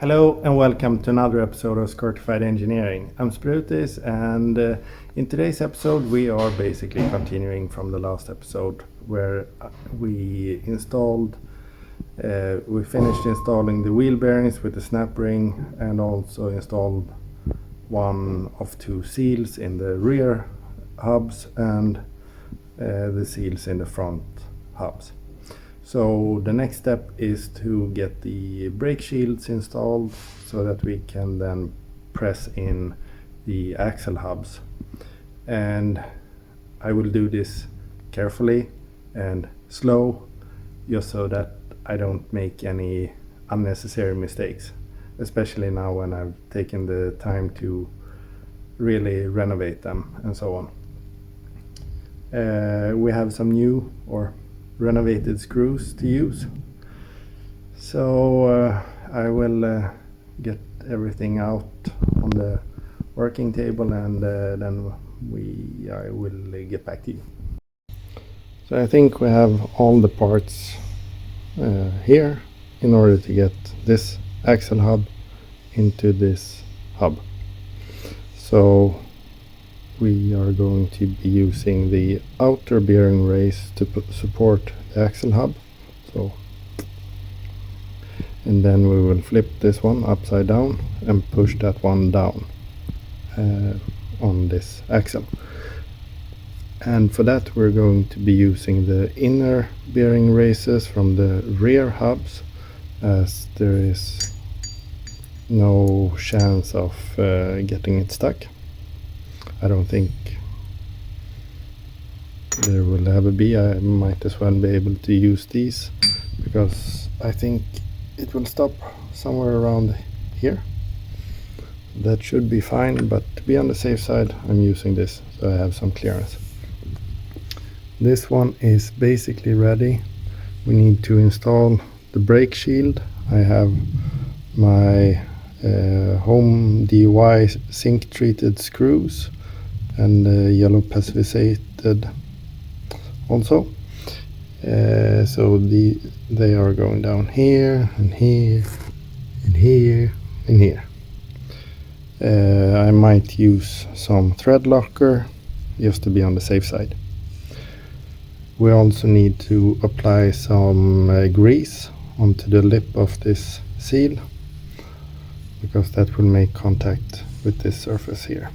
Hello and welcome to another episode of Squirtified Engineering. I'm Sprutis, and in today's episode we are basically continuing from the last episode where we finished installing the wheel bearings with the snap ring and also installed one of two seals in the rear hubs and the seals in the front hubs. So the next step is to get the brake shields installed so that we can then press in the axle hubs. And I will do this carefully and slow, just so that I don't make any unnecessary mistakes, especially now when I've taken the time to really renovate them and so on. We have some new or renovated screws to use, so I will get everything out on the working table, and then I will get back to you. So I think we have all the parts here in order to get this axle hub into this hub. So we are going to be using the outer bearing race to support the axle hub. And then we will flip this one upside down and push that one down on this axle. And for that we're going to be using the inner bearing races from the rear hubs, as there is no chance of getting it stuck. I don't think there will ever be. I might as well be able to use these, because I think it will stop somewhere around here. That should be fine, but to be on the safe side I'm using this so I have some clearance. This one is basically ready. We need to install the brake shield. I have my home DIY zinc treated screws and yellow pacificated also. So they are going down here and here and here and here. I might use some thread locker just to be on the safe side. We also need to apply some grease onto the lip of this seal, because that will make contact with this surface here.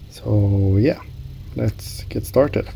So yeah, let's get started.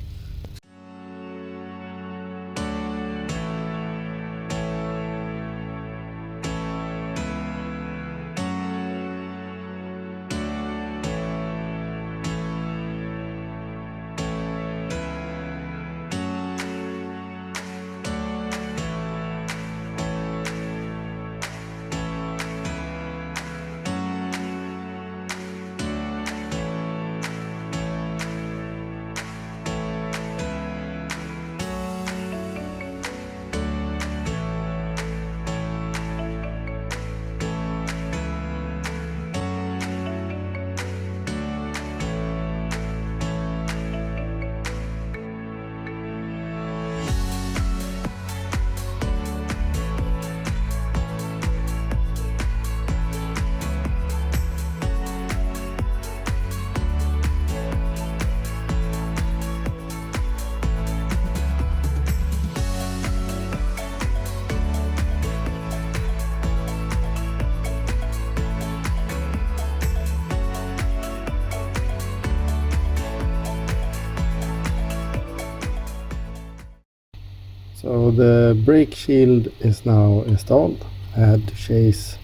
So the brake shield is now installed. I had to chase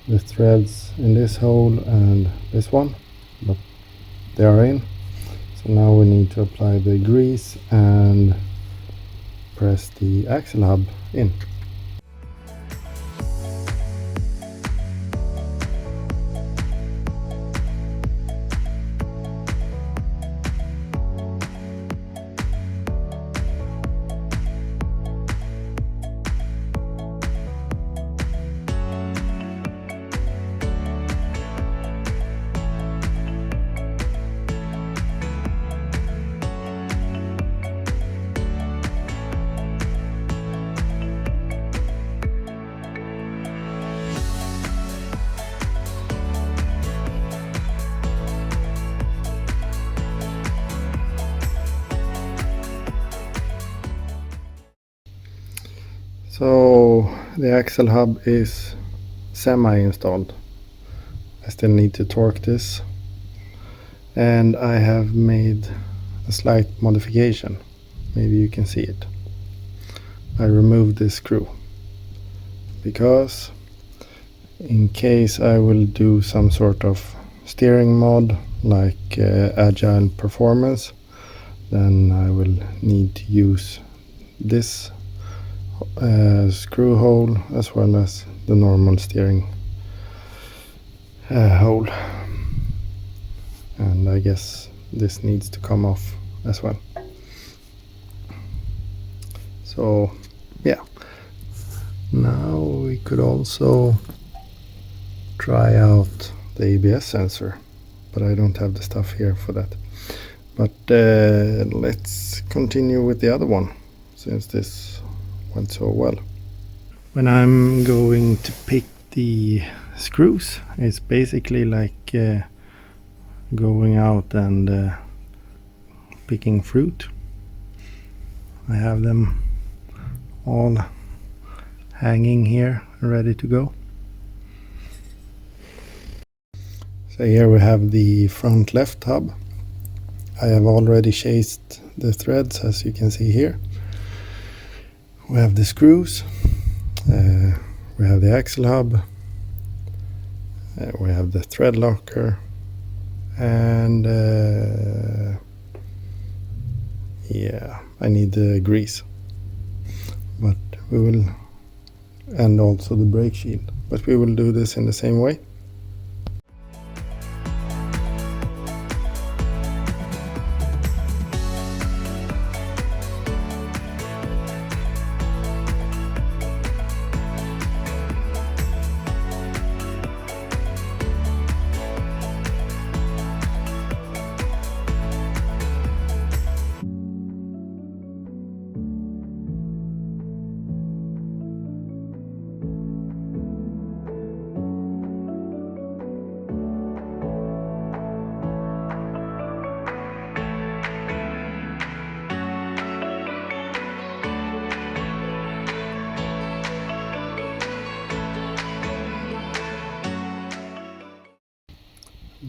the threads in this hole and this one, but they are in. So now we need to apply the grease and press the axle hub in. So the axle hub is semi-installed. I still need to torque this, and I have made a slight modification. Maybe you can see it. I removed this screw because in case I will do some sort of steering mod like agile performance, then I will need to use this screw hole as well as the normal steering hole, and I guess this needs to come off as well. So yeah, now we could also try out the ABS sensor, but I don't have the stuff here for that. But let's continue with the other one, since this went so well. When I'm going to pick the screws, it's basically like going out and picking fruit. I have them all hanging here, ready to go. So here we have the front left hub. I have already chased the threads, as you can see here. We have the screws, we have the axle hub, we have the thread locker, and yeah, I need the grease, but we will, and also the brake shield, but we will do this in the same way.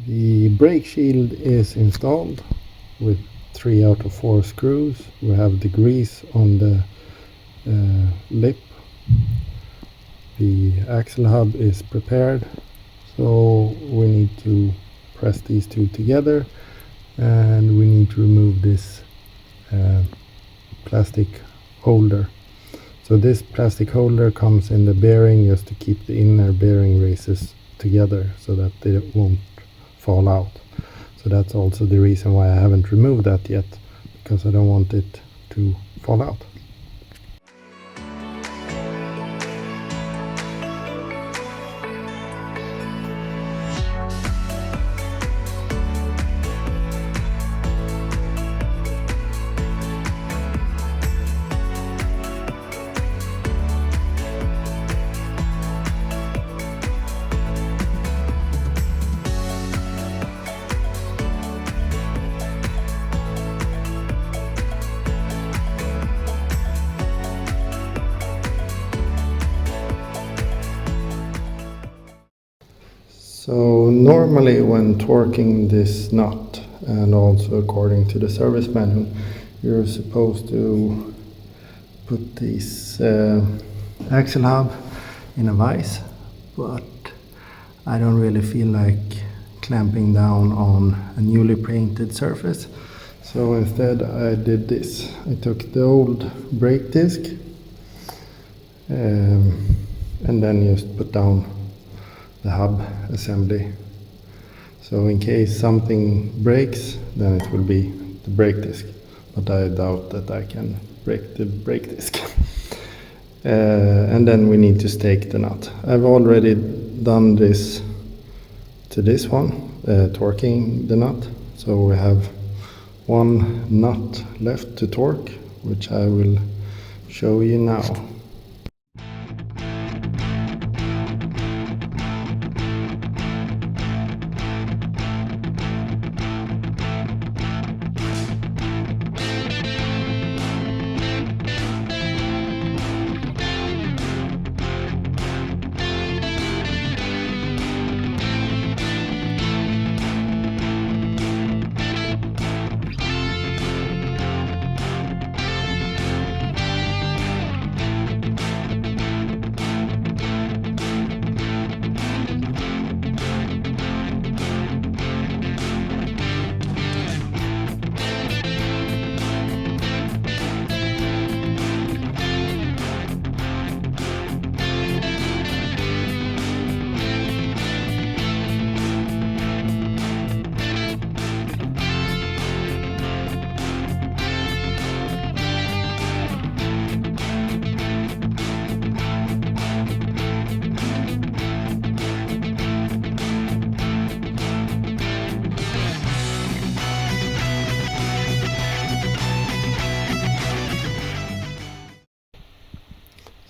The brake shield is installed with 3 out of 4 screws. We have the grease on the lip. The axle hub is prepared, so we need to press these two together, and we need to remove this plastic holder. So this plastic holder comes in the bearing just to keep the inner bearing races together so that they won't fall out. So that's also the reason why I haven't removed that yet, because I don't want it to fall out. So normally when torquing this nut, and also according to the service manual, you're supposed to put this axle hub in a vise, but I don't really feel like clamping down on a newly painted surface. So instead I did this. I took the old brake disc and then just put down the hub assembly. So in case something breaks, then it will be the brake disc, but I doubt that I can break the brake disc. And then we need to stake the nut. I've already done this to this one, torquing the nut. So we have one nut left to torque, which I will show you now.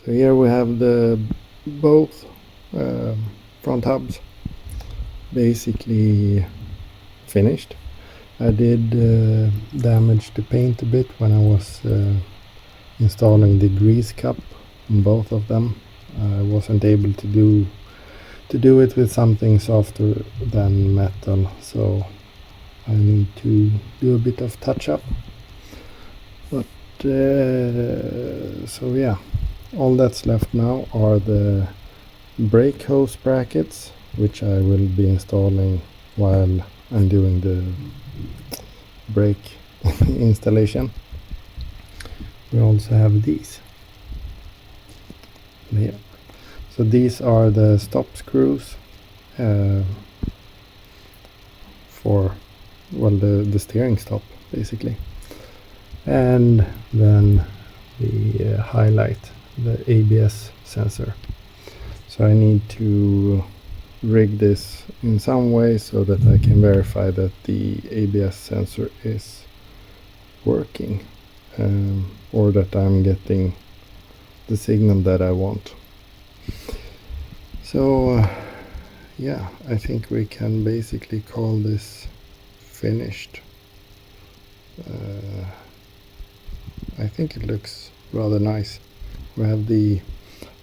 So here we have the both front hubs basically finished. I did damage the paint a bit when I was installing the grease cup on both of them. I wasn't able to do it with something softer than metal, so I need to do a bit of touch up. But so yeah, all that's left now are the brake hose brackets, which I will be installing while I'm doing the brake installation. We also have these here. So these are the stop screws for, well, the steering stop basically. And then the highlight, the ABS sensor. So I need to rig this in some way so that I can verify that the ABS sensor is working, or that I'm getting the signal that I want. So yeah, I think we can basically call this finished. I think it looks rather nice. We have the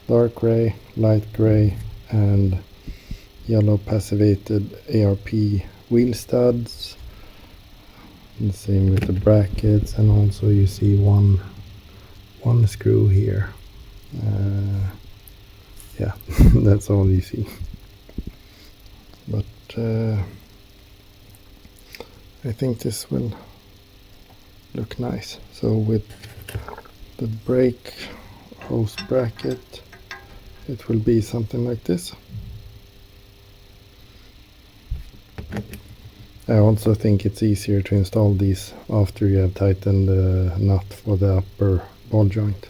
dark gray, light gray, and yellow passivated ARP wheel studs. And same with the brackets, and also you see one screw here. Yeah, that's all you see. But I think this will look nice. So with the brake hose bracket, it will be something like this. I also think it's easier to install these after you have tightened the nut for the upper ball joint.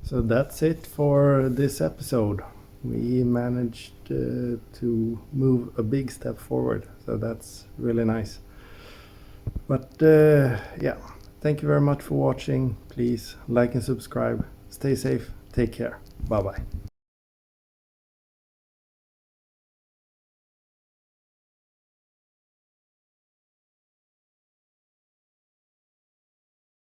So that's it for this episode. We managed to move a big step forward, so that's really nice. But yeah, thank you very much for watching. Please like and subscribe. Stay safe. Take care. Bye bye.